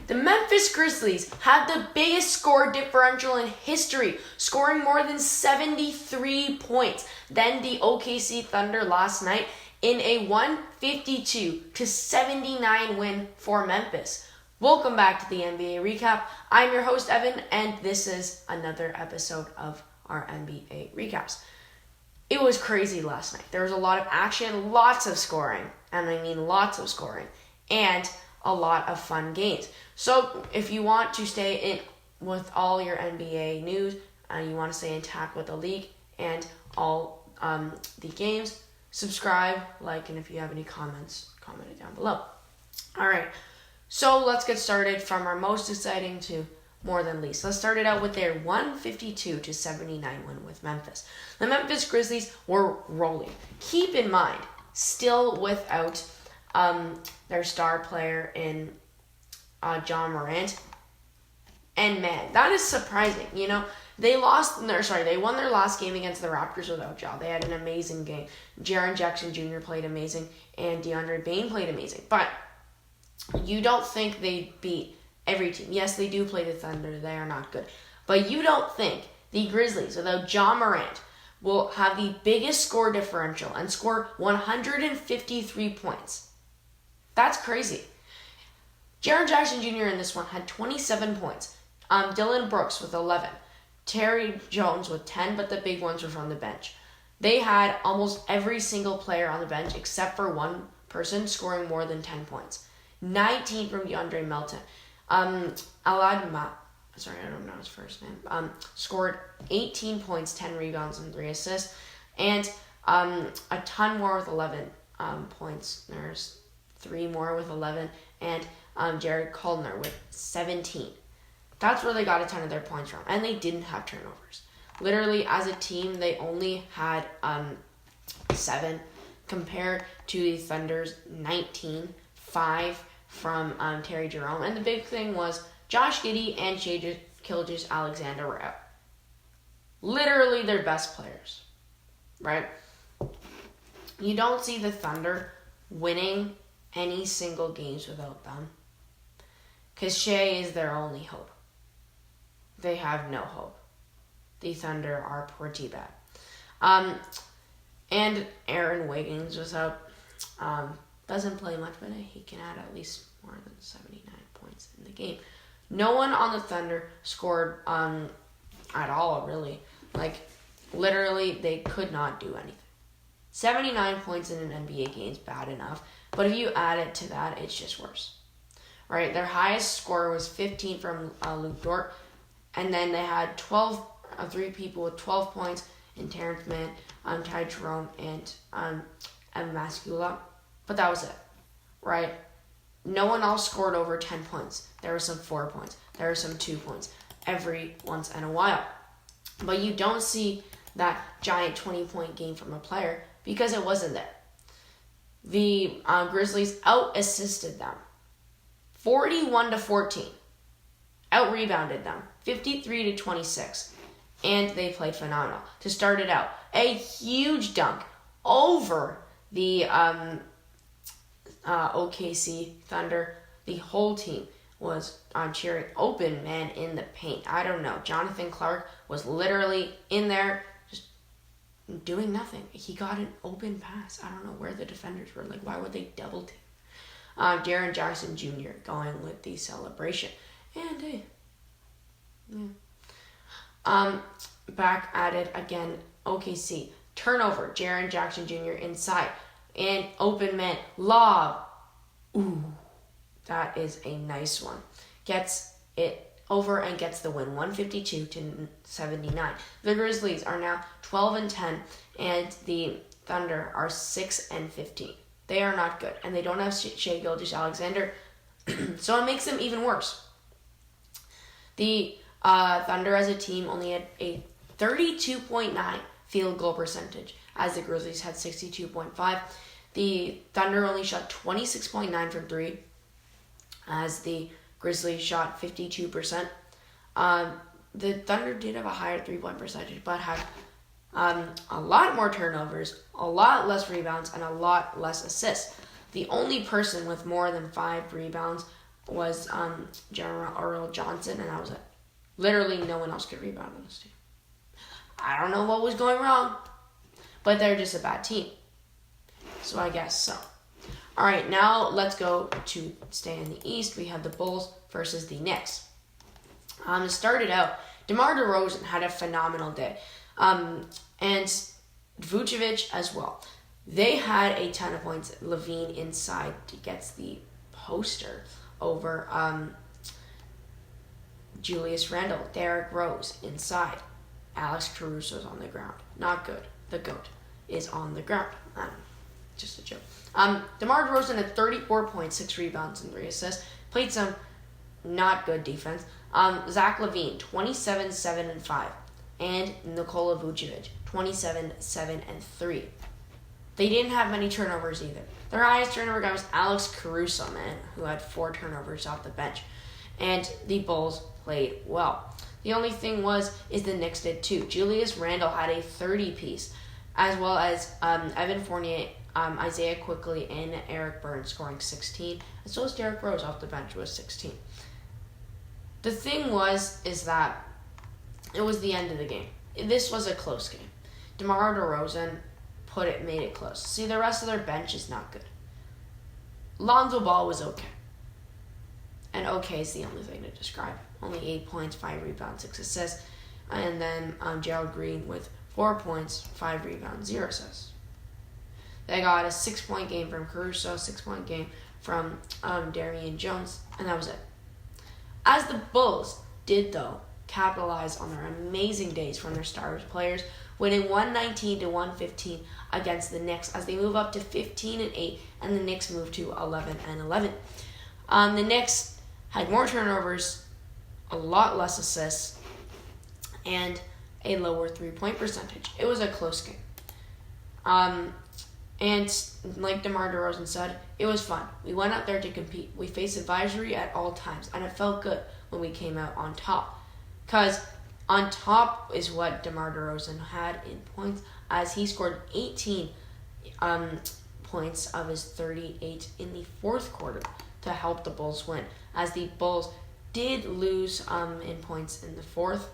The Memphis Grizzlies have the biggest score differential in history, scoring more than 73 points than the OKC Thunder last night in a 152-79 win for Memphis. Welcome back to the NBA Recap. I'm your host, Evan, and this is another episode of our NBA Recaps. It was crazy last night. There was a lot of action, lots of scoring, and I mean lots of scoring, and a lot of fun games. So if you want to stay in with all your NBA news, you want to stay intact with the league and all the games, subscribe, like, and if you have any comments, comment it down below. All right, so let's get started from our most exciting to more than least. Let's start it out with their 152-79 win with Memphis. The Memphis Grizzlies were rolling. Keep in mind, still without their star player in John Morant. And man, that is surprising. You know, they won their last game against the Raptors without Ja. They had an amazing game. Jaren Jackson Jr. played amazing, and DeAndre Bain played amazing. But you don't think they beat every team. Yes, they do play the Thunder. They are not good. But you don't think the Grizzlies, without John Morant, will have the biggest score differential and score 153 points. That's crazy. Jaren Jackson Jr. in this one had 27 points. Dylan Brooks with 11. Terry Jones with 10, but the big ones were from the bench. They had almost every single player on the bench except for one person scoring more than 10 points. 19 from DeAndre Melton. I don't know his first name. Scored 18 points, 10 rebounds, and 3 assists. And a ton more with 11 points. There's 3 more with 11. And Jared Kuldner with 17. That's where they got a ton of their points from. And they didn't have turnovers. Literally, as a team, they only had 7 compared to the Thunder's 19, 5 from Terry Jerome. And the big thing was Josh Giddey and Shai Gilgeous-Alexander were out. Literally their best players, right? You don't see the Thunder winning any single games without them, because Shai is their only hope. They have no hope. The Thunder are pretty bad. And Aaron Wiggins was out. Doesn't play much, but he can add at least more than 79 points in the game. No one on the Thunder scored at all, really. Like, literally, they could not do anything. 79 points in an NBA game is bad enough, but if you add it to that, it's just worse. Right? Their highest score was 15 from Luke Dort, and then they had 3 people with 12 points in Terrence Mann, Ty Jerome, and Mascula. But that was it, right? No one else scored over 10 points. There were some 4 points. There were some 2 points every once in a while. But you don't see that giant 20-point game from a player because it wasn't there. The Grizzlies out-assisted them 41-14. Out-rebounded them 53-26. And they played phenomenal. To start it out, a huge dunk over the OKC Thunder. The whole team was cheering open man in the paint. I don't know. Jonathan Clark was literally in there just doing nothing. He got an open pass. I don't know where the defenders were. Like, why would they double team? Jaren Jackson Jr. going with the celebration. And hey, yeah. Back at it again. OKC. Turnover. Jaren Jackson Jr. inside. And open man. Lob. Ooh. That is a nice one. Gets it over and gets the win. 152-79. The Grizzlies are now 12-10. And the Thunder are 6-15. They are not good. And they don't have Shai Gilgeous-Alexander. So it makes them even worse. The Thunder as a team only had a 32.9 field goal percentage, as the Grizzlies had 62.5. The Thunder only shot 26.9 from 3, as the Grizzlies shot 52%. The Thunder did have a higher 3-point percentage, but had a lot more turnovers, a lot less rebounds, and a lot less assists. The only person with more than 5 rebounds was General Earl Johnson, and that was it. Literally no one else could rebound on this team. I don't know what was going wrong, but they're just a bad team. So I guess so. All right, now let's go to stay in the East. We have the Bulls versus the Knicks. It started out, DeMar DeRozan had a phenomenal day, and Vucevic as well. They had a ton of points. Levine inside gets the poster over Julius Randle. Derrick Rose inside. Alex Caruso's on the ground. Not good. The GOAT is on the ground. Just a joke. DeMar DeRozan had 34 points, 6 rebounds, and 3 assists. Played some not good defense. Zach LaVine, 27, 7, and 5. And Nikola Vucevic, 27, 7, and 3. They didn't have many turnovers either. Their highest turnover guy was Alex Caruso, man, who had 4 turnovers off the bench. And the Bulls played well. The only thing is the Knicks did too. Julius Randle had a 30-piece, as well as Evan Fournier, Isaiah Quickly, and Eric Burns scoring 16. And so was Derrick Rose off the bench with 16. The thing is that it was the end of the game. This was a close game. DeMar DeRozan made it close. See, the rest of their bench is not good. Lonzo Ball was okay. And okay is the only thing to describe. Only 8 points, 5 rebounds, 6 assists. And then Gerald Green with 4 points, 5 rebounds, 0 assists. They got a 6-point game from Caruso, 6-point game from Darian Jones, and that was it. As the Bulls did, though, capitalize on their amazing days from their star players, winning 119-115 against the Knicks as they move up to 15-8, and the Knicks move to 11-11. The Knicks had more turnovers, a lot less assists, and a lower 3-point percentage. It was a close game. And like DeMar DeRozan said, it was fun. We went out there to compete. We faced advisory at all times, and it felt good when we came out on top. Because on top is what DeMar DeRozan had in points, as he scored 18 points of his 38 in the fourth quarter to help the Bulls win. As the Bulls did lose in points in the fourth,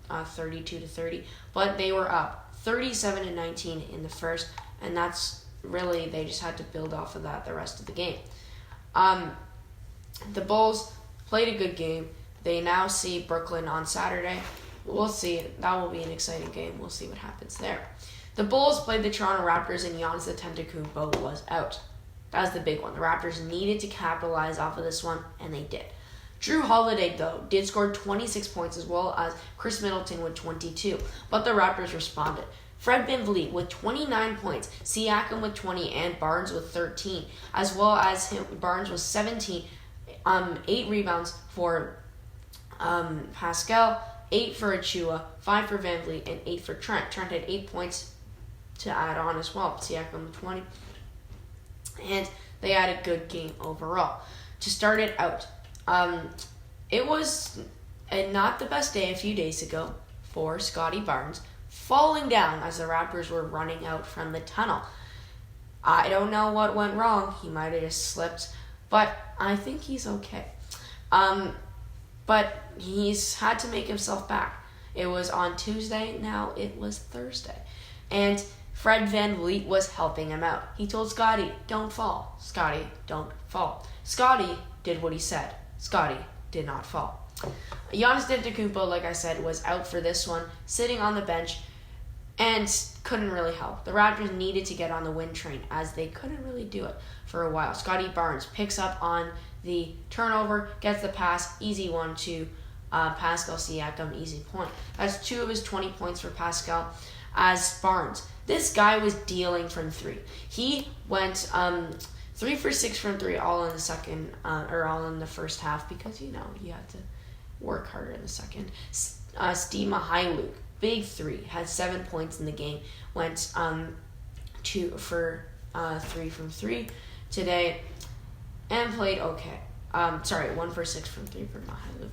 32-30, but they were up 37-19 in the first, and that's really, they just had to build off of that the rest of the game. The Bulls played a good game. They now see Brooklyn on Saturday. We'll see. That will be an exciting game. We'll see what happens there. The Bulls played the Toronto Raptors, and Giannis Antetokounmpo was out. That was the big one. The Raptors needed to capitalize off of this one, and they did. Drew Holiday, though, did score 26 points, as well as Chris Middleton with 22, but the Raptors responded. Fred VanVleet with 29 points, Siakam with 20, and Barnes with 13, as well as Barnes with 17, 8 rebounds for Pascal, 8 for Achua, 5 for VanVleet, and 8 for Trent. Trent had 8 points to add on as well. Siakam with 20. And they had a good game overall. To start it out, it was not the best day a few days ago for Scotty Barnes, falling down as the Raptors were running out from the tunnel. I don't know what went wrong. He might have just slipped, but I think he's okay. But he's had to make himself back. It was on Tuesday, now it was Thursday. And Fred VanVleet was helping him out. He told Scotty, don't fall. Scotty, don't fall. Scotty did what he said. Scotty did not fall. Giannis Antetokounmpo, like I said, was out for this one, sitting on the bench, and couldn't really help. The Raptors needed to get on the win train, as they couldn't really do it for a while. Scotty Barnes picks up on the turnover, gets the pass, easy one to Pascal Siakam, easy point. That's 2 of his 20 points for Pascal. As Barnes, this guy was dealing from 3. He went 3 for 6 from 3, all in the second, or all in the first half, because you had to work harder in the second. Steve Mihailuk, big 3, had 7 points in the game, went 2 for 3 from 3 today, and played okay. 1 for 6 from 3 for Mihailuk.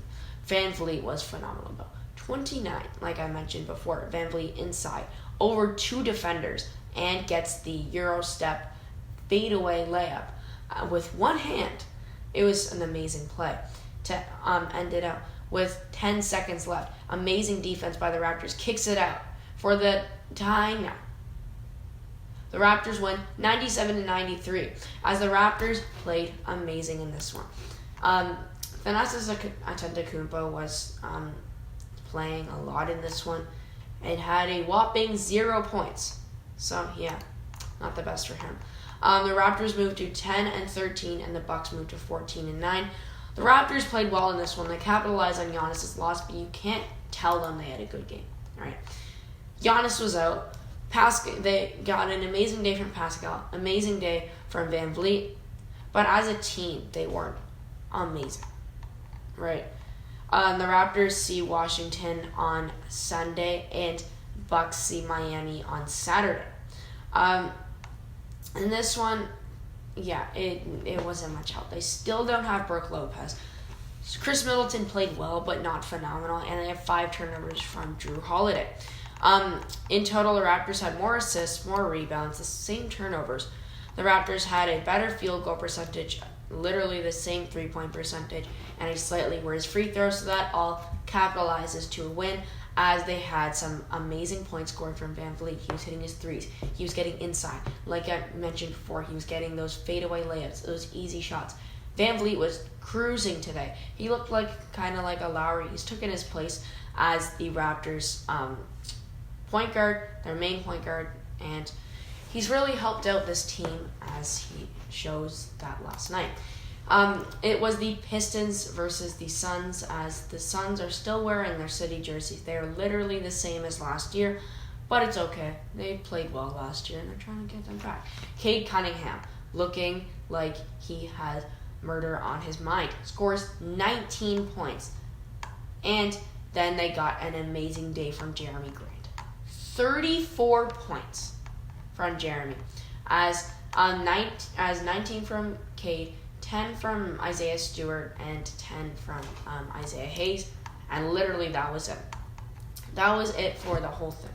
VanVleet was phenomenal though. 29, like I mentioned before. VanVleet inside, over 2 defenders, and gets the Euro step fadeaway layup with one hand. It was an amazing play to end it out with 10 seconds left. Amazing defense by the Raptors. Kicks it out for the tie now. The Raptors win 97-93 as the Raptors played amazing in this one. Thanasis Antetokounmpo was playing a lot in this one and had a whopping 0 points. So, yeah, not the best for him. The Raptors moved to 10-13 and the Bucks moved to 14-9. The Raptors played well in this one. They capitalized on Giannis' loss, but you can't tell them they had a good game. All right. Giannis was out. They got an amazing day from Pascal, amazing day from Van Vliet, but as a team, they weren't amazing, right? The Raptors see Washington on Sunday, and Bucks see Miami on Saturday. In this one, yeah, it wasn't much help. They still don't have Brook Lopez. Chris Middleton played well, but not phenomenal, and they have 5 turnovers from Drew Holiday. In total, the Raptors had more assists, more rebounds, the same turnovers. The Raptors had a better field goal percentage, literally the same 3-point percentage, and a slightly worse free throw, so that all capitalizes to a win, as they had some amazing points scored from Van Vliet. He was hitting his threes. He was getting inside. Like I mentioned before, he was getting those fadeaway layups, those easy shots. Van Vliet was cruising today. He looked kind of like a Lowry. He's taken his place as the Raptors' point guard, their main point guard, and he's really helped out this team, as he shows that last night. It was the Pistons versus the Suns, as the Suns are still wearing their city jerseys. They are literally the same as last year, but it's okay. They played well last year, and they're trying to get them back. Cade Cunningham, looking like he has murder on his mind, scores 19 points. And then they got an amazing day from Jeremy Grant. 34 points from Jeremy, as 19 from Cade, 10 from Isaiah Stewart, and 10 from Isaiah Hayes, and literally that was it. That was it for the whole thing.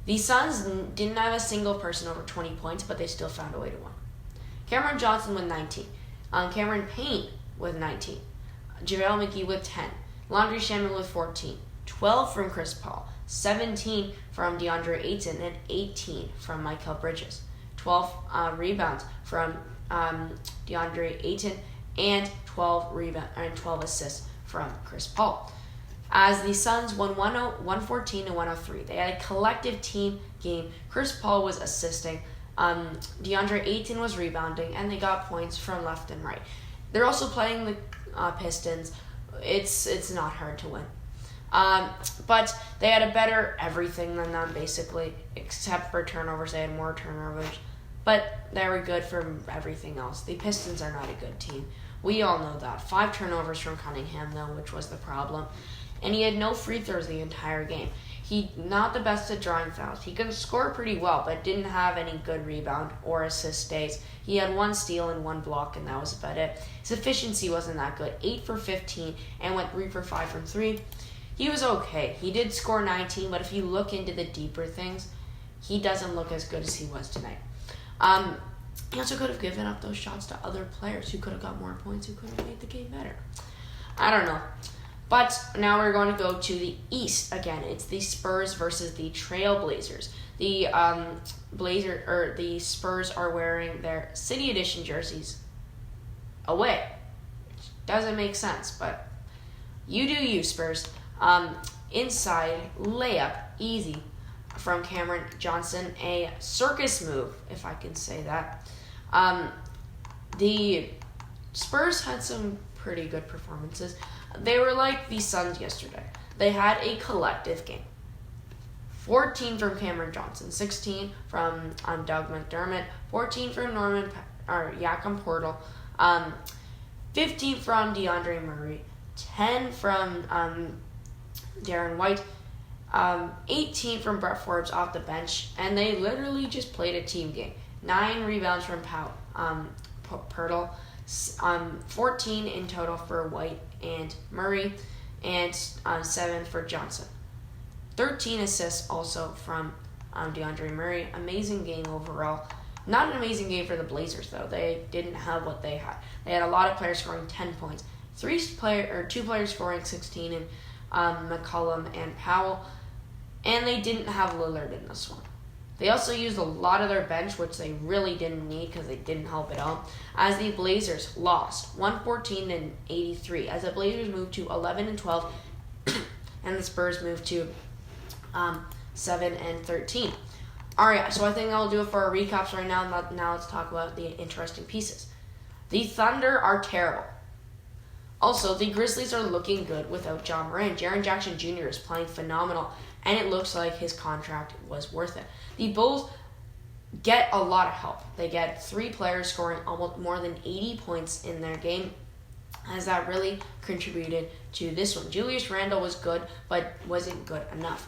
The Suns didn't have a single person over 20 points, but they still found a way to win. Cameron Johnson with 19, Cameron Payne with 19, JaVale McGee with 10, Landry Shamet with 14, 12 from Chris Paul, 17 from DeAndre Ayton, and 18 from Mikal Bridges. 12 rebounds from DeAndre Ayton, and 12 assists from Chris Paul. As the Suns won 114-103. They had a collective team game. Chris Paul was assisting. DeAndre Ayton was rebounding, and they got points from left and right. They're also playing the Pistons. It's not hard to win. But they had a better everything than them, basically, except for turnovers. They had more turnovers, but they were good for everything else. The Pistons are not a good team. We all know that. 5 turnovers from Cunningham, though, which was the problem. And he had no free throws the entire game. He not the best at drawing fouls. He could score pretty well, but didn't have any good rebound or assist days. He had 1 steal and 1 block, and that was about it. His efficiency wasn't that good. 8 for 15 and went 3 for 5 from 3. He was okay. He did score 19, but if you look into the deeper things, he doesn't look as good as he was tonight. He also could have given up those shots to other players who could have got more points, who could have made the game better. I don't know. But now we're going to go to the East again. It's the Spurs versus the Trailblazers. The the Spurs are wearing their City Edition jerseys away. Which doesn't make sense, but you do you, Spurs. Inside layup, easy from Cameron Johnson, a circus move, if I can say that. The Spurs had some pretty good performances. They were like the Suns yesterday. They had a collective game. 14 from Cameron Johnson, 16 from Doug McDermott, 14 from Jakob Poeltl, 15 from DeAndre Murray, 10 from Darren White, 18 from Brett Forbes off the bench, and they literally just played a team game. 9 rebounds from Poeltl, 14 in total for White and Murray, and 7 for Johnson. 13 assists also from DeAndre Murray. Amazing game overall. Not an amazing game for the Blazers, though. They didn't have what they had. They had a lot of players scoring 10 points. Two players scoring 16 in McCollum and Powell. And they didn't have Lillard in this one. They also used a lot of their bench, which they really didn't need because they didn't help at all, as the Blazers lost 114-83, as the Blazers moved to 11-12, and the Spurs moved to 7-13. All right, so I think that'll do it for our recaps right now. Now let's talk about the interesting pieces. The Thunder are terrible. Also, the Grizzlies are looking good without John Morant. Jaren Jackson Jr. is playing phenomenal, and it looks like his contract was worth it. The Bulls get a lot of help. They get 3 players scoring almost more than 80 points in their game, as that really contributed to this one. Julius Randle was good, but wasn't good enough.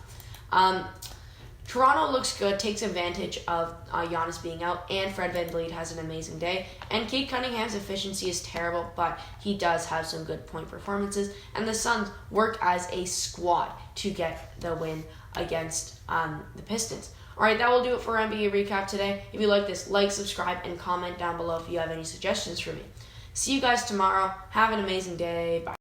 Toronto looks good, takes advantage of Giannis being out, and Fred VanVleet has an amazing day. And Cade Cunningham's efficiency is terrible, but he does have some good point performances. And the Suns work as a squad to get the win against the Pistons. All right, that will do it for our NBA recap today. If you like this, like, subscribe, and comment down below if you have any suggestions for me. See you guys tomorrow. Have an amazing day. Bye.